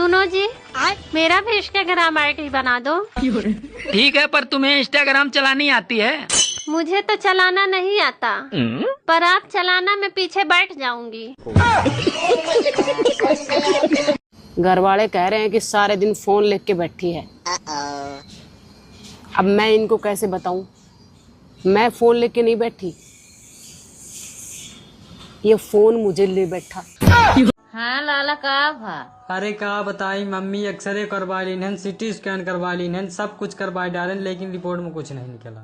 सुनो जी, मेरा भी इंस्टाग्राम आईडी बना दो। ठीक है, पर तुम्हें इंस्टाग्राम चलानी आती है? मुझे तो चलाना नहीं आता, पर आप चलाना मैं पीछे बैठ जाऊंगी। घर वाले कह रहे हैं कि सारे दिन फोन लेके बैठी है। अब मैं इनको कैसे बताऊं? मैं फोन लेके नहीं बैठी, ये फोन मुझे ले बैठा। हाँ लाला का भा। अरे का बताई मम्मी, एक्सरे करवा लीन, सिटी स्कैन करवा लीन, सब कुछ करवा डालन, लेकिन रिपोर्ट में कुछ नहीं निकला।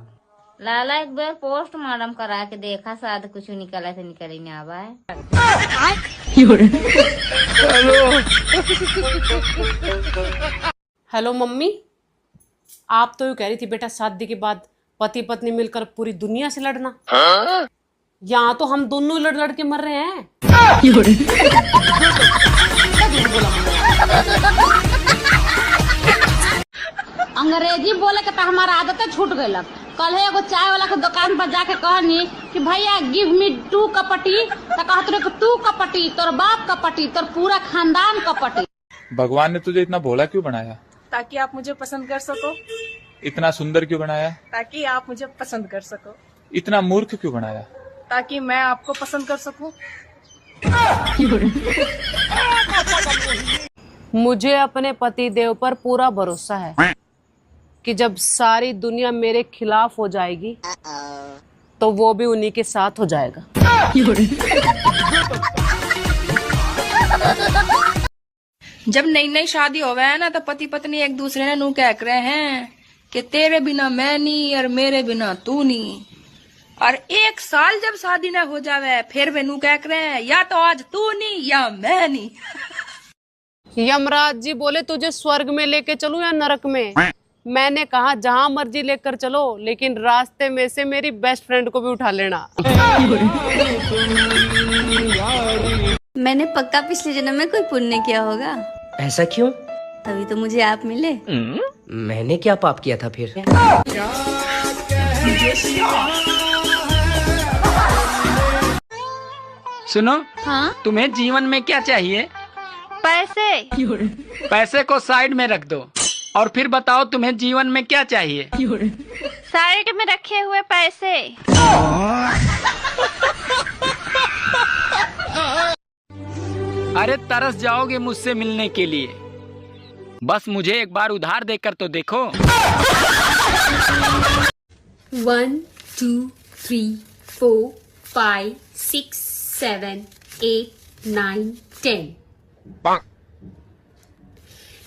लाला एक बार पोस्टमार्टम करा के देखा, शायद कुछ निकला तो निकल नहीं आवा है। हेलो मम्मी, आप तो यूँ कह रही थी बेटा शादी के बाद पति पत्नी मिलकर पूरी दुनिया से लड़ना। यहाँ तो हम दोनों लड़ लड़ के मर रहे हैं। अंग्रेजी बोले के तो हमारा आदत छूट गई। कल एगो चाय वाला के दुकान पर जाके कहनी कि भैया गिव मी 2 कपटी, तो कहत रहे कि तू कपटी, तोर बाप कपटी, तोर पूरा खानदान कपटी। भगवान ने तुझे इतना भोला क्यों बनाया? ताकि आप मुझे पसंद कर सको। इतना सुंदर क्यों बनाया? ताकि आप मुझे पसंद कर सको। इतना मूर्ख क्यों बनाया? ताकि मैं आपको पसंद कर सकूं। मुझे अपने पति देव पर पूरा भरोसा है कि जब सारी दुनिया मेरे खिलाफ हो जाएगी तो वो भी उन्हीं के साथ हो जाएगा। जब नई नई शादी हो है ना, तो पति पत्नी एक दूसरे ने नू कह रहे हैं कि तेरे बिना मैं नहीं और मेरे बिना तू नहीं। और 1 साल जब शादी ना हो जावे, फिर वे नू कह रहे हैं या तो आज तू नहीं या मैं नहीं। यमराज जी बोले तुझे स्वर्ग में लेके चलूं या नरक में? मैंने कहा जहां मर्जी लेकर चलो, लेकिन रास्ते में से मेरी बेस्ट फ्रेंड को भी उठा लेना। मैंने पक्का पिछले जन्म में कोई पुण्य किया होगा। ऐसा क्यों? तभी तो मुझे आप मिले। मैंने क्या पाप किया था फिर? सुनो, हाँ? तुम्हें जीवन में क्या चाहिए? पैसे। पैसे को साइड में रख दो और फिर बताओ तुम्हें जीवन में क्या चाहिए? साइड में रखे हुए पैसे। अरे तरस जाओगे मुझसे मिलने के लिए, बस मुझे एक बार उधार देकर तो देखो। 1 2 3 4 5 6 7 8 9 10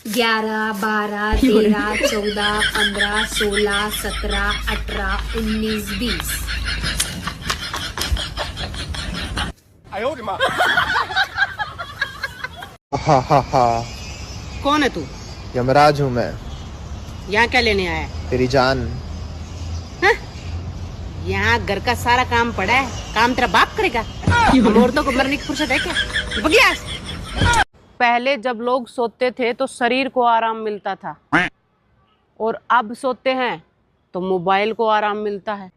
11 12 13 14 15 16 17 18 19 20। कौन है तू? यमराज हूँ मैं। यहाँ क्या लेने आया है? तेरी जान। यहाँ घर का सारा काम पड़ा है, काम तेरा बाप करेगा। औरतों को मरने की फुर्सत है क्या? बगिया। पहले जब लोग सोते थे तो शरीर को आराम मिलता था, और अब सोते हैं तो मोबाइल को आराम मिलता है।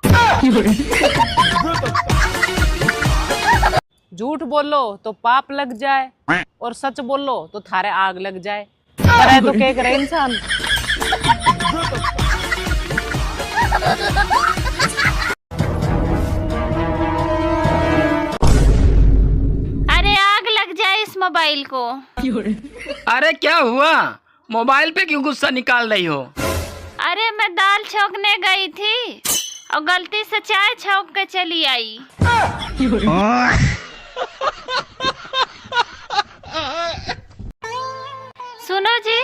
झूठ बोलो तो पाप लग जाए, और सच बोलो तो थारे आग लग जाए। पर तो क्या करे इंसान। अरे आग लग जाए इस मोबाइल को। अरे क्या हुआ? मोबाइल पे क्यों गुस्सा निकाल रही हो? अरे मैं दाल छौंकने गई थी और गलती से चाय छौंक के चली आई। सुनो जी,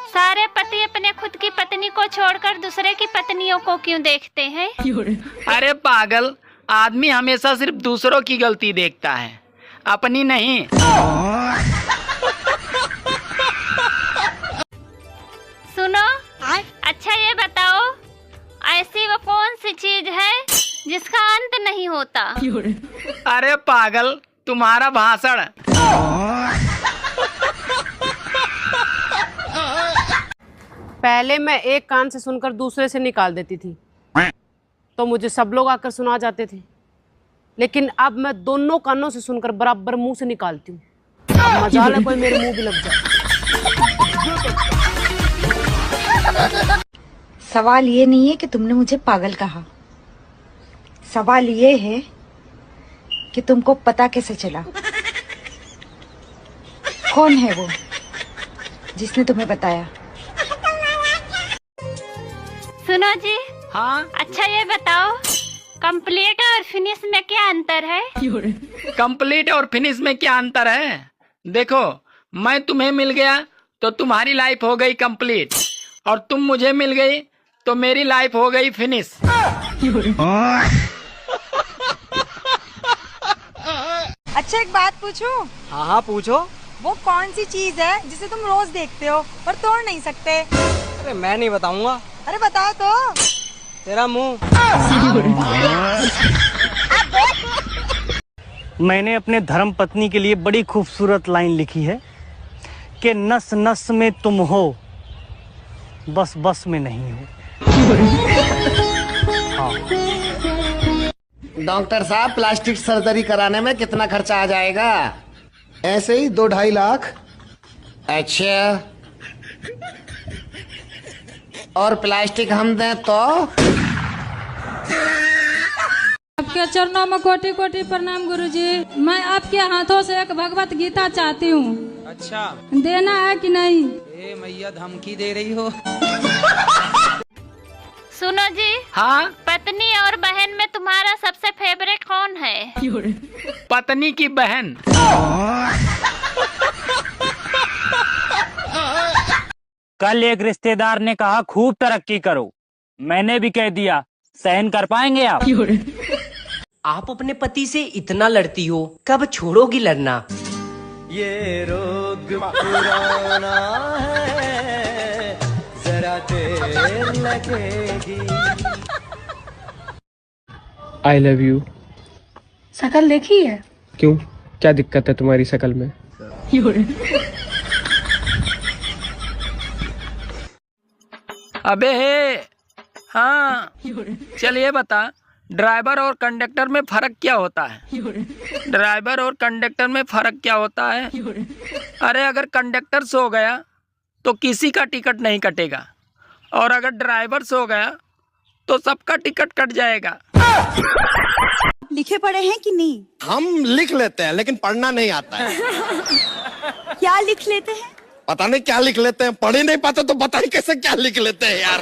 सारे पति अपने खुद की पत्नी को छोड़कर दूसरे की पत्नियों को क्यों देखते हैं? अरे पागल, आदमी हमेशा सिर्फ दूसरों की गलती देखता है, अपनी नहीं। सुनो, अच्छा ये बताओ, ऐसी वो कौन सी चीज है जिसका अंत नहीं होता? अरे पागल, तुम्हारा भाषण। पहले मैं एक कान से सुनकर दूसरे से निकाल देती थी तो मुझे सब लोग आकर सुना जाते थे, लेकिन अब मैं दोनों कानों से सुनकर बराबर मुंह से निकालती हूँ। अब मजाल है कोई मेरे मुंह भी लग जाए। सवाल ये नहीं है कि तुमने मुझे पागल कहा, सवाल ये है कि तुमको पता कैसे चला, कौन है वो जिसने तुम्हें बताया? सुनो जी। हाँ। अच्छा ये बताओ, कंप्लीट और फिनिश में क्या अंतर है? कंप्लीट और फिनिश में क्या अंतर है? देखो, मैं तुम्हें मिल गया तो तुम्हारी लाइफ हो गई कंप्लीट, और तुम मुझे मिल गई तो मेरी लाइफ हो गई फिनिश। अच्छा एक बात पूछूं? हाँ हाँ पूछो। वो कौन सी चीज है जिसे तुम रोज देखते हो पर तोड़ नहीं सकते? अरे मैं नहीं बताऊंगा। अरे बताओ तो। तेरा मुंह। मैंने अपने धर्म पत्नी के लिए बड़ी खूबसूरत लाइन लिखी है कि नस नस में तुम हो, बस बस में नहीं हो। डॉक्टर साहब, प्लास्टिक सर्जरी कराने में कितना खर्चा आ जाएगा? ऐसे ही 2-2.5 लाख। अच्छा, और प्लास्टिक हम दें तो? आपके चरणों में कोटि कोटि प्रणाम गुरुजी। मैं आपके हाथों से एक भगवत गीता चाहती हूँ। अच्छा, देना है कि नहीं? ए मैया धमकी दे रही हो। सुनो जी। हाँ। पत्नी और बहन में तुम्हारा सबसे फेवरेट कौन है? पत्नी की बहन। कल एक रिश्तेदार ने कहा खूब तरक्की करो, मैंने भी कह दिया सहन कर पाएंगे आप? आप अपने पति से इतना लड़ती हो, कब छोड़ोगी लड़ना? ये रोग पुराना है, जरा देर लगेगी। I love you। शकल देखी है? क्यों, क्या दिक्कत है तुम्हारी शकल में? अबे हे, हाँ, चल ये बता, ड्राइवर और कंडक्टर में फर्क क्या होता है? ड्राइवर और कंडक्टर में फर्क क्या होता है? अरे अगर कंडक्टर सो गया तो किसी का टिकट नहीं कटेगा, और अगर ड्राइवर सो गया तो सबका टिकट कट जाएगा। लिखे पढ़े हैं कि नहीं? हम लिख लेते हैं लेकिन पढ़ना नहीं आता है। क्या लिख लेते हैं? पता नहीं क्या लिख लेते हैं, पढ़ ही नहीं पाते तो पता नहीं कैसे क्या लिख लेते हैं यार।